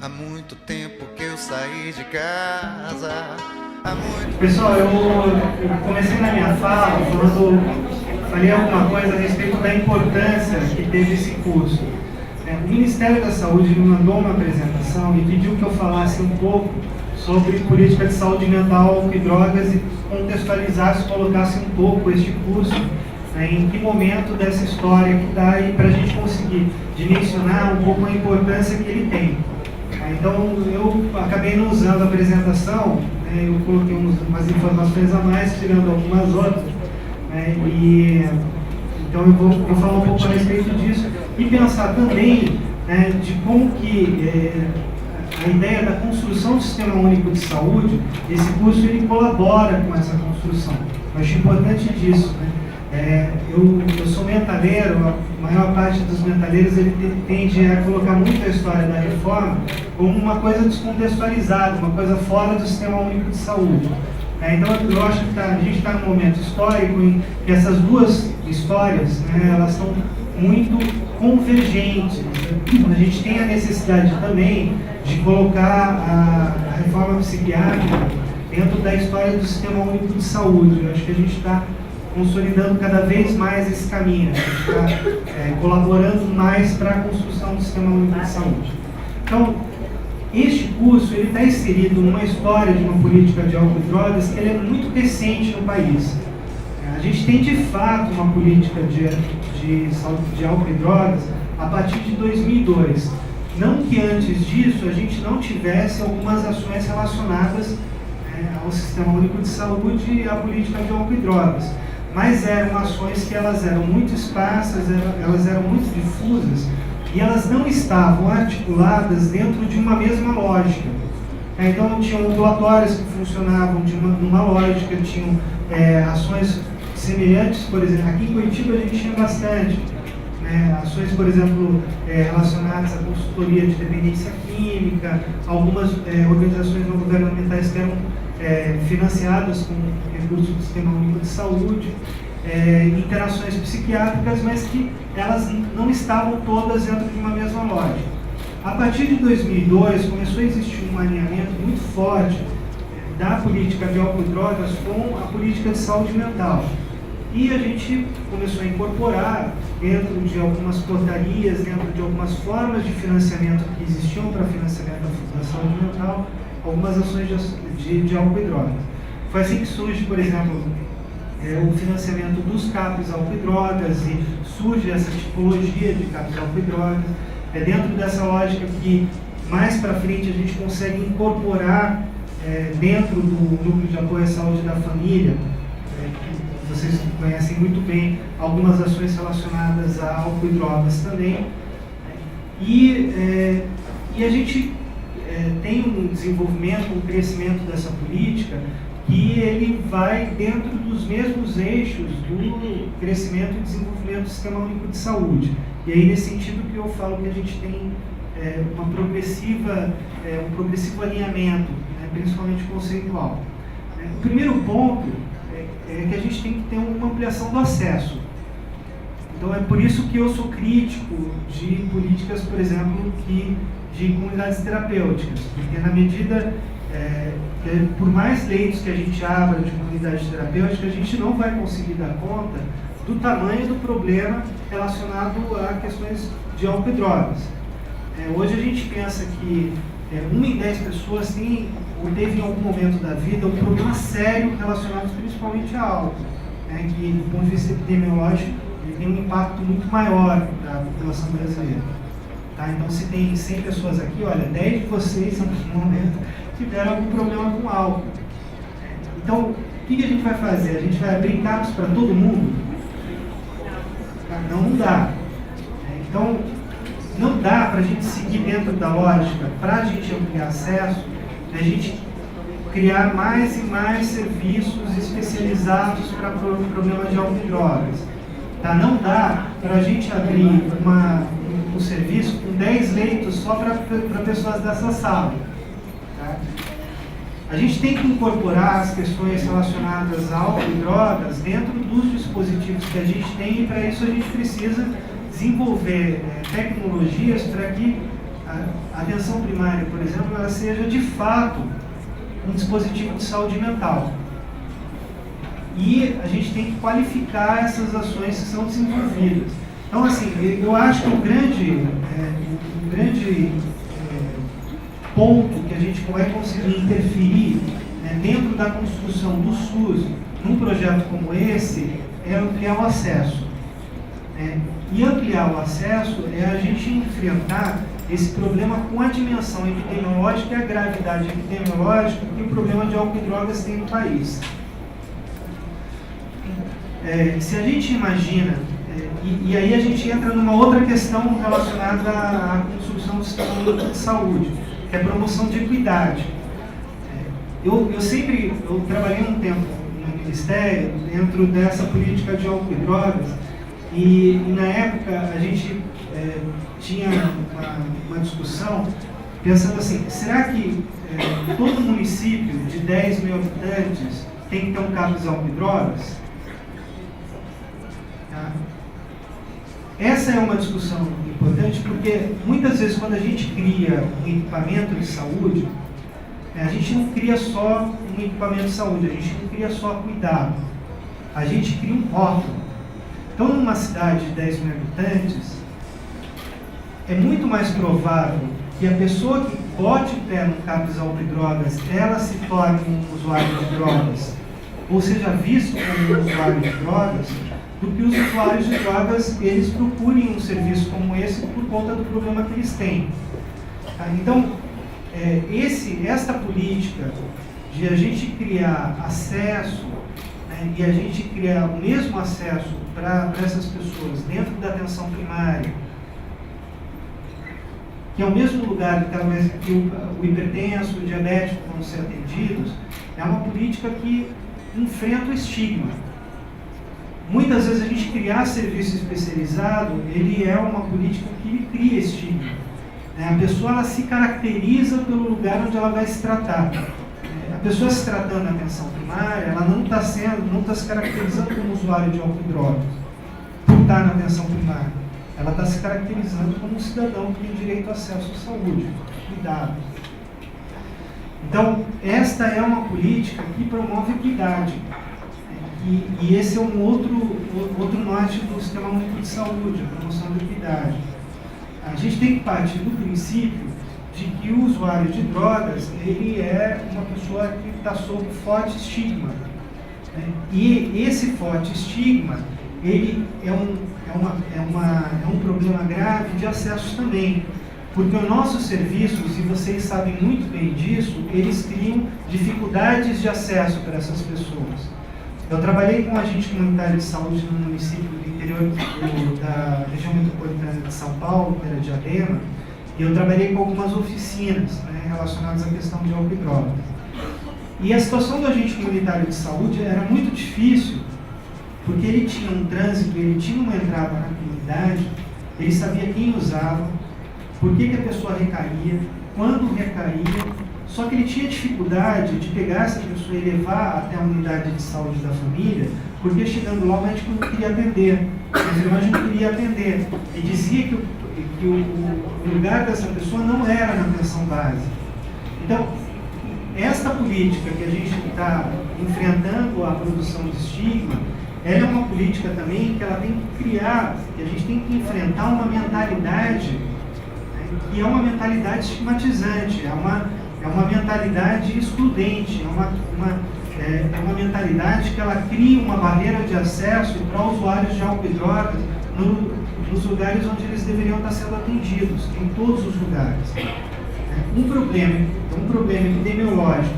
Há muito tempo que eu saí de casa. Há muito... Pessoal, eu comecei na minha fala falei alguma coisa a respeito da importância que teve esse curso. O Ministério da Saúde me mandou uma apresentação e pediu que eu falasse um pouco sobre política de saúde mental, álcool e drogas e contextualizasse, colocasse um pouco este curso, em que momento dessa história que está aí para a gente conseguir dimensionar um pouco a importância que ele tem. Então, eu acabei não usando a apresentação, eu coloquei umas informações a mais, tirando algumas outras, então eu vou falar um pouco a respeito disso e pensar também de como que a ideia da construção do Sistema Único de Saúde, esse curso ele colabora com essa construção. Eu acho importante disso. Eu sou mentaleiro, a maior parte dos mentaleiros ele tende a colocar muito a história da reforma como uma coisa descontextualizada, uma coisa fora do Sistema Único de Saúde. Então eu acho que a gente está num momento histórico em que essas duas histórias elas estão muito convergentes. A gente tem a necessidade também de colocar a reforma psiquiátrica dentro da história do Sistema Único de Saúde. Eu acho que a gente está consolidando cada vez mais esse caminho, a gente está colaborando mais para a construção do Sistema Único de Saúde. Então, este curso ele está inserido numa história de uma política de álcool e drogas que ele é muito recente no país. A gente tem de fato uma política de álcool e drogas a partir de 2002. Não que antes disso a gente não tivesse algumas ações relacionadas ao Sistema Único de Saúde e à política de álcool e drogas. Mas eram ações que elas eram muito esparsas, elas eram muito difusas e elas não estavam articuladas dentro de uma mesma lógica. Então tinham ambulatórios que funcionavam numa lógica, tinham ações semelhantes, por exemplo, aqui em Curitiba a gente tinha bastante, ações, por exemplo, relacionadas à consultoria de dependência química, algumas organizações não governamentais que eram financiadas com recursos do Sistema Único de Saúde, interações psiquiátricas, mas que elas não estavam todas dentro de uma mesma lógica. A partir de 2002 começou a existir um alinhamento muito forte da política de álcool e drogas com a política de saúde mental. E a gente começou a incorporar dentro de algumas portarias, dentro de algumas formas de financiamento que existiam para financiamento da saúde mental, algumas ações de álcool e drogas. Foi assim que surge, por exemplo, o financiamento dos CAPs álcool e drogas e surge essa tipologia de CAPs álcool e drogas. É dentro dessa lógica que mais para frente a gente consegue incorporar dentro do Núcleo de Apoio à Saúde da Família, que vocês conhecem muito bem, algumas ações relacionadas a álcool e drogas também. E a gente tem um desenvolvimento, um crescimento dessa política que ele vai dentro dos mesmos eixos do crescimento e desenvolvimento do Sistema Único de Saúde. E aí, nesse sentido que eu falo que a gente tem um progressivo alinhamento, principalmente conceitual. O primeiro ponto é que a gente tem que ter uma ampliação do acesso. Então, é por isso que eu sou crítico de políticas, por exemplo, de comunidades terapêuticas, porque na medida que por mais leitos que a gente abra de comunidade terapêutica, a gente não vai conseguir dar conta do tamanho do problema relacionado a questões de álcool e drogas. Hoje a gente pensa que 1 em 10 pessoas tem ou teve em algum momento da vida um problema sério relacionado principalmente a álcool, que do ponto de vista epidemiológico ele tem um impacto muito maior da população brasileira. Então, se tem 100 pessoas aqui, olha, 10 de vocês em algum momento tiveram algum problema com álcool. Então, o que a gente vai fazer? A gente vai abrir CAPs para todo mundo? Não dá. Então, não dá para a gente seguir dentro da lógica, para a gente ampliar acesso, a gente criar mais e mais serviços especializados para problemas de álcool e drogas. Não dá para a gente abrir um serviço com 10 leitos só para pessoas dessa sala. A gente tem que incorporar as questões relacionadas a álcool e drogas dentro dos dispositivos que a gente tem, e para isso a gente precisa desenvolver tecnologias para que a atenção primária, por exemplo, ela seja de fato um dispositivo de saúde mental. E a gente tem que qualificar essas ações que são desenvolvidas. Então, assim, eu acho que o grande ponto que a gente vai conseguir interferir, né, dentro da construção do SUS, num projeto como esse, é ampliar o acesso. E ampliar o acesso é a gente enfrentar esse problema com a dimensão epidemiológica e a gravidade epidemiológica que o problema de álcool e drogas tem no país. Se a gente imagina, e aí a gente entra numa outra questão relacionada à construção do sistema único de saúde, que é a promoção de equidade. Eu trabalhei um tempo no Ministério dentro dessa política de álcool e drogas, e na época a gente tinha uma discussão pensando assim, será que todo município de 10 mil habitantes tem que ter um CAPS álcool e drogas? Essa é uma discussão importante porque muitas vezes quando a gente cria um equipamento de saúde, a gente não cria só um equipamento de saúde, a gente não cria só cuidado, a gente cria um rótulo. Então, numa cidade de 10 mil habitantes, é muito mais provável que a pessoa que bote o pé no CAPS álcool e drogas, ela se torne um usuário de drogas, ou seja visto como um usuário de drogas, do que os usuários de drogas, eles procurem um serviço como esse por conta do problema que eles têm. Então, esta política de a gente criar acesso, né, e a gente criar o mesmo acesso para essas pessoas dentro da atenção primária, que é o mesmo lugar que o hipertenso, o diabético vão ser atendidos, é uma política que enfrenta o estigma. Muitas vezes a gente criar serviço especializado, ele é uma política que cria estigma. A pessoa ela se caracteriza pelo lugar onde ela vai se tratar. A pessoa se tratando na atenção primária, ela não está se caracterizando como usuário de álcool e drogas, por estar na atenção primária. Ela está se caracterizando como um cidadão que tem direito a acesso à saúde, cuidado. Então, esta é uma política que promove equidade. E esse é um outro norte do Sistema Único de Saúde, a promoção da equidade. A gente tem que partir do princípio de que o usuário de drogas, ele é uma pessoa que está sob forte estigma. E esse forte estigma, ele é um problema grave de acesso também. Porque os nossos serviços, e vocês sabem muito bem disso, eles criam dificuldades de acesso para essas pessoas. Eu trabalhei com um agente comunitário de saúde no município do interior da região metropolitana de São Paulo, que era Diadema, e eu trabalhei com algumas oficinas, né, relacionadas à questão de álcool e drogas. E a situação do agente comunitário de saúde era muito difícil, porque ele tinha um trânsito, ele tinha uma entrada na comunidade, ele sabia quem usava, por que a pessoa recaía, quando recaía. Só que ele tinha dificuldade de pegar essa pessoa e levar até a unidade de saúde da família, porque chegando lá o médico não queria atender, o enfermagem não queria atender. E dizia que o lugar dessa pessoa não era na atenção básica. Então, esta política que a gente está enfrentando a produção de estigma, ela é uma política também que ela tem que criar, que a gente tem que enfrentar uma mentalidade, né, que é uma mentalidade estigmatizante, é uma mentalidade excludente, é uma mentalidade que ela cria uma barreira de acesso para usuários de álcool e drogas nos lugares onde eles deveriam estar sendo atendidos, em todos os lugares. Um problema epidemiológico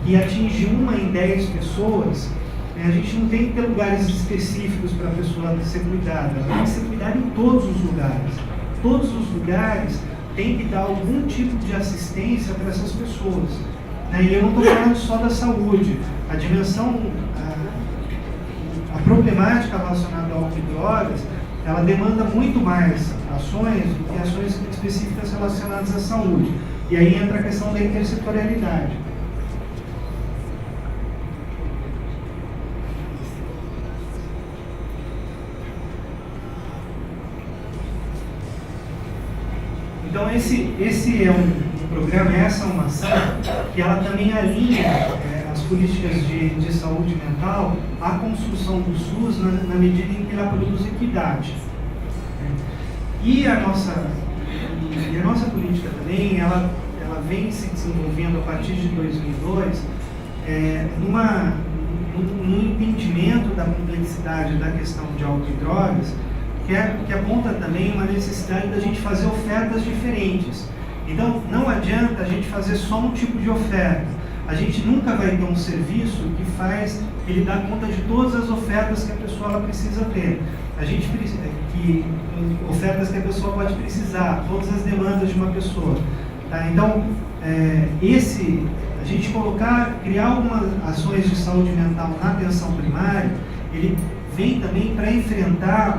que atinge 1 em 10 pessoas, a gente não tem que ter lugares específicos para a pessoa ser cuidada, ela tem que ser cuidada em todos os lugares. Todos os lugares tem que dar algum tipo de assistência para essas pessoas. E eu não estou falando só da saúde. A dimensão, a problemática relacionada ao álcool e drogas, ela demanda muito mais ações do que ações específicas relacionadas à saúde. E aí entra a questão da intersetorialidade. Então esse é um programa, essa é uma ação que ela também alinha as políticas de saúde mental à construção do SUS na medida em que ela produz equidade. E a nossa política também, ela vem se desenvolvendo a partir de 2002 num entendimento da complexidade da questão de álcool e drogas, que aponta também uma necessidade da gente fazer ofertas diferentes. Então, não adianta a gente fazer só um tipo de oferta. A gente nunca vai ter um serviço que ele dá conta de todas as ofertas que a pessoa ela precisa ter. Ofertas que a pessoa pode precisar, todas as demandas de uma pessoa. Tá? Então, a gente criar algumas ações de saúde mental na atenção primária, ele vem também para enfrentar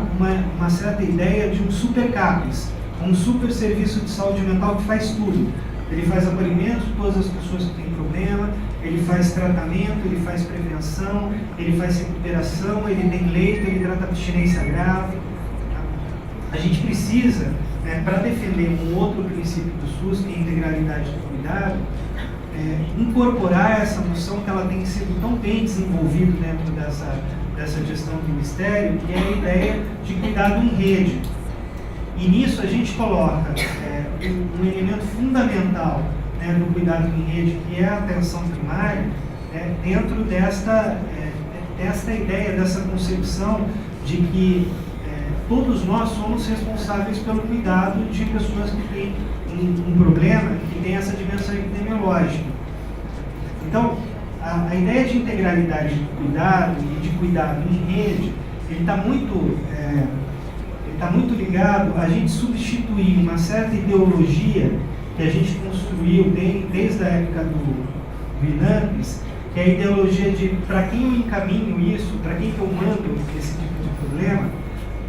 uma certa ideia de um super CAPES, um super serviço de saúde mental que faz tudo. Ele faz acolhimento de todas as pessoas que têm problema, ele faz tratamento, ele faz prevenção, ele faz recuperação, ele tem leito, ele trata abstinência grave. A gente precisa, para defender um outro princípio do SUS, que é a integralidade do cuidado, incorporar essa noção que ela tem sido tão bem desenvolvida dentro dessa gestão do Ministério, que é a ideia de cuidado em rede. E nisso a gente coloca um elemento fundamental do cuidado em rede, que é a atenção primária, dentro desta ideia, dessa concepção de que todos nós somos responsáveis pelo cuidado de pessoas que têm um problema, que tem essa dimensão epidemiológica. Então, a ideia de integralidade de cuidado e de cuidado em rede, ele está muito ligado a gente substituir uma certa ideologia que a gente construiu desde a época do INAMPS, que é a ideologia de para quem eu encaminho isso, para quem que eu mando esse tipo de problema,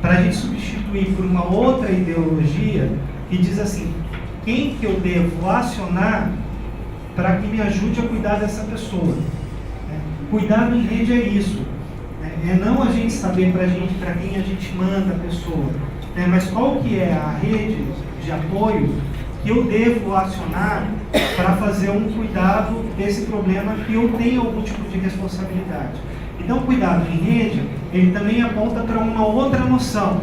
para a gente substituir por uma outra ideologia que diz assim, quem que eu devo acionar para que me ajude a cuidar dessa pessoa. Cuidado em rede é isso. É não a gente saber para quem a gente manda a pessoa, mas qual que é a rede de apoio que eu devo acionar para fazer um cuidado desse problema que eu tenho algum tipo de responsabilidade. Então, cuidado em rede, ele também aponta para uma outra noção,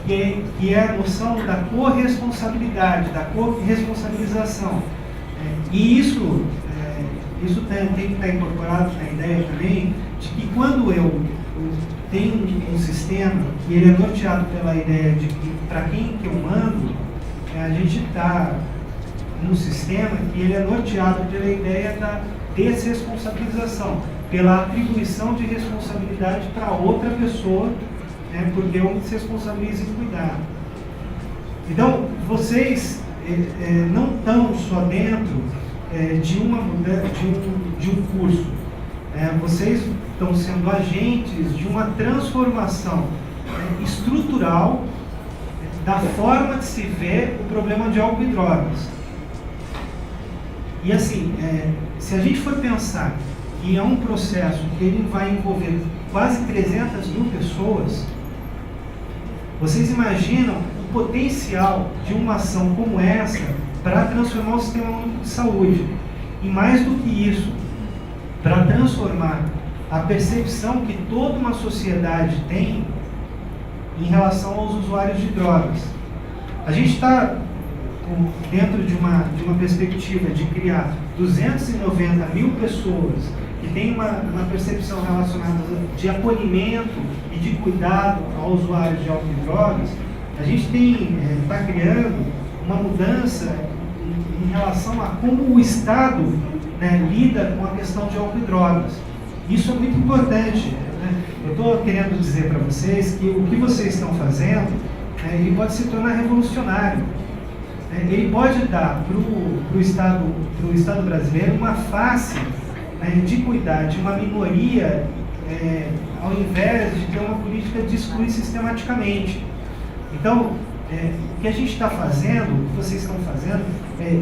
que é a noção da corresponsabilidade, da corresponsabilização. E isso tem que estar incorporado na ideia também de que quando eu tenho um sistema que ele é norteado pela ideia de que para quem que eu mando, a gente está num sistema que ele é norteado pela ideia da desresponsabilização, pela atribuição de responsabilidade para outra pessoa, porque eu me responsabilizo em cuidar. Então, vocês não estão só dentro de um curso, vocês estão sendo agentes de uma transformação estrutural da forma de se ver o problema de álcool e drogas. E assim, se a gente for pensar que é um processo que ele vai envolver quase 300 mil pessoas, vocês imaginam o potencial de uma ação como essa para transformar o sistema único de saúde. E mais do que isso, para transformar a percepção que toda uma sociedade tem em relação aos usuários de drogas. A gente está dentro de uma perspectiva de criar 290 mil pessoas que têm uma percepção relacionada de acolhimento e de cuidado aos usuários de álcool e drogas. A gente está criando uma mudança em relação a como o Estado lida com a questão de álcool e drogas. Isso é muito importante. Eu estou querendo dizer para vocês que o que vocês estão fazendo, ele pode se tornar revolucionário. Ele pode dar para o Estado brasileiro uma face de cuidar de uma minoria, ao invés de ter uma política de excluir sistematicamente. Então, o que a gente está fazendo, o que vocês estão fazendo,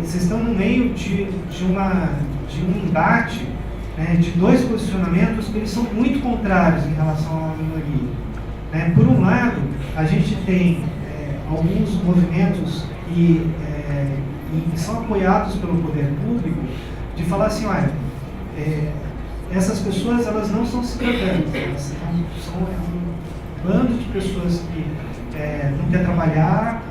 vocês estão no meio de um embate, de dois posicionamentos que eles são muito contrários em relação à minoria. Por um lado, a gente tem alguns movimentos e são apoiados pelo poder público, de falar assim, olha, essas pessoas elas não são cidadãs, elas são um bando de pessoas que não quer trabalhar,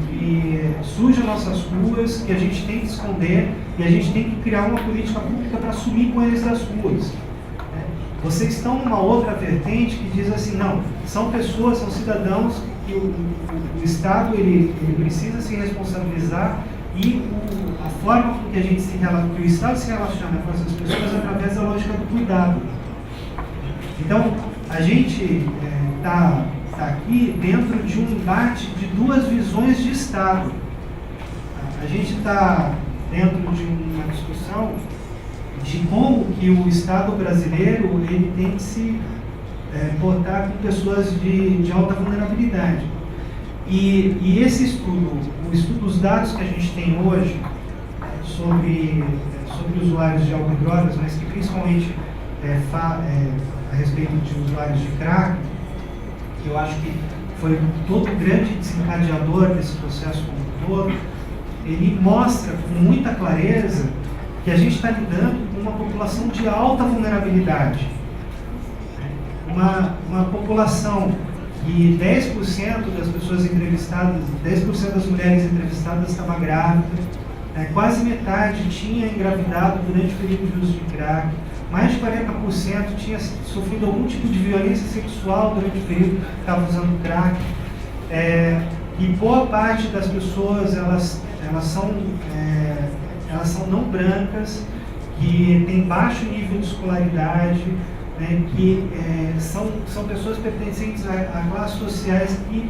que suja nossas ruas, que a gente tem que esconder e a gente tem que criar uma política pública para sumir com eles das ruas. Vocês estão numa outra vertente que diz assim, não, são pessoas, são cidadãos que o Estado ele precisa se responsabilizar e a forma com que que o Estado se relaciona com essas pessoas é através da lógica do cuidado. Então, a gente está aqui dentro de um embate de duas visões de Estado. A gente está dentro de uma discussão de como que o Estado brasileiro ele tem que se portar com pessoas de alta vulnerabilidade. E esse estudo, os dados que a gente tem hoje sobre usuários de álcool e drogas, mas que principalmente a respeito de usuários de crack, que eu acho que foi todo o grande desencadeador desse processo como um todo, ele mostra com muita clareza que a gente está lidando com uma população de alta vulnerabilidade. Uma população que 10% das pessoas entrevistadas, 10% das mulheres entrevistadas estava grávida, quase metade tinha engravidado durante o período de uso de crack, mais de 40% tinha sofrido algum tipo de violência sexual durante o período que estava usando crack, e boa parte das pessoas elas são não brancas, que têm baixo nível de escolaridade, que são pessoas pertencentes a classes sociais que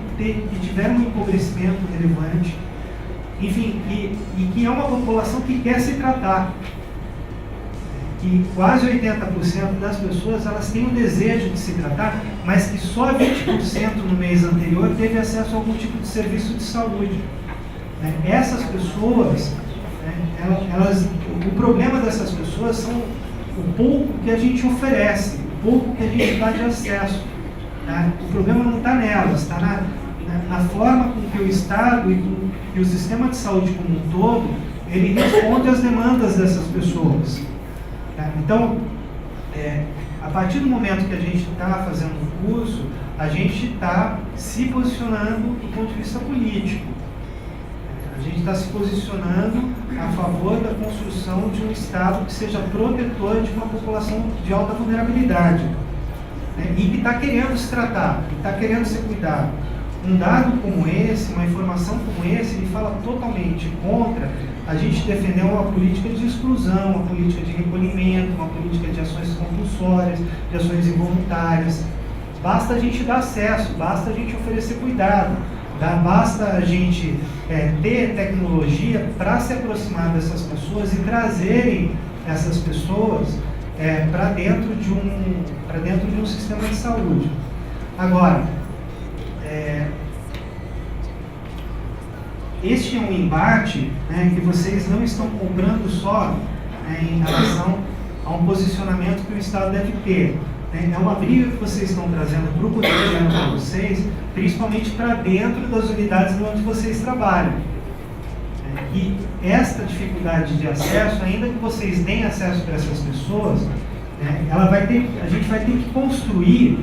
tiveram um empobrecimento relevante, enfim, e que é uma população que quer se tratar. Que quase 80% das pessoas elas têm o desejo de se tratar, mas que só 20% no mês anterior teve acesso a algum tipo de serviço de saúde. Essas pessoas, o problema dessas pessoas são o pouco que a gente oferece, o pouco que a gente dá de acesso. O problema não está nelas, está na forma com que o Estado e o sistema de saúde como um todo, ele responde às demandas dessas pessoas. Então, a partir do momento que a gente está fazendo o curso, a gente está se posicionando do ponto de vista político. A gente está se posicionando a favor da construção de um Estado que seja protetor de uma população de alta vulnerabilidade, e que está querendo se tratar, que está querendo ser cuidado. Um dado como esse, uma informação como esse, ele fala totalmente contra a gente defender uma política de exclusão, uma política de recolhimento, uma política de ações compulsórias, de ações involuntárias. Basta a gente dar acesso, basta a gente oferecer cuidado, basta a gente ter tecnologia para se aproximar dessas pessoas e trazerem essas pessoas para dentro de um sistema de saúde. Agora, este é um embate que vocês não estão comprando só em relação a um posicionamento que o Estado deve ter. É uma briga que vocês estão trazendo para o cotidiano para vocês, principalmente para dentro das unidades onde vocês trabalham. E esta dificuldade de acesso, ainda que vocês deem acesso para essas pessoas, a gente vai ter que construir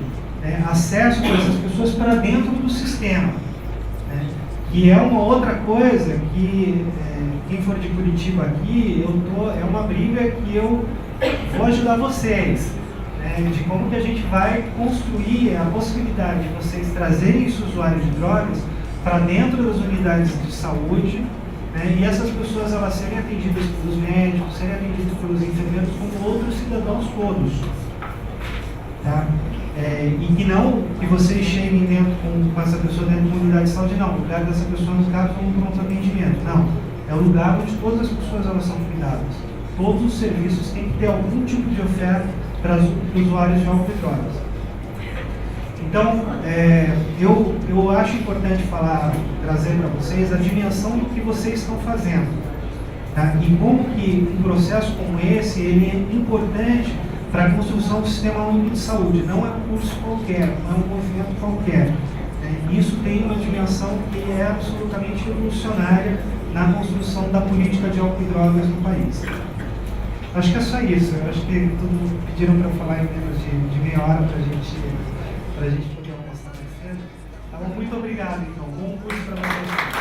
acesso para essas pessoas para dentro do sistema. E é uma outra coisa que, quem for de Curitiba aqui, é uma briga que eu vou ajudar vocês, de como que a gente vai construir a possibilidade de vocês trazerem esses usuários de drogas para dentro das unidades de saúde, e essas pessoas elas serem atendidas pelos médicos, serem atendidas pelos enfermeiros como outros cidadãos todos. Tá? E que vocês cheguem dentro com essa pessoa dentro de uma unidade de saúde, não. O lugar dessa pessoa, nos casos, é um pronto atendimento. Não. É o lugar onde todas as pessoas elas são cuidadas. Todos os serviços têm que ter algum tipo de oferta para os usuários de álcool e drogas. Então, eu acho importante trazer para vocês a dimensão do que vocês estão fazendo. Tá? E como que um processo como esse ele é importante para a construção do Sistema Único de Saúde. Não é um curso qualquer, não é um movimento qualquer. Isso tem uma dimensão que é absolutamente revolucionária na construção da política de álcool e drogas no país. Acho que é só isso. Eu acho que tudo pediram para falar em menos de meia hora para a gente poder almoçar mais cedo. Tá bom? Muito obrigado, então. Bom curso para vocês.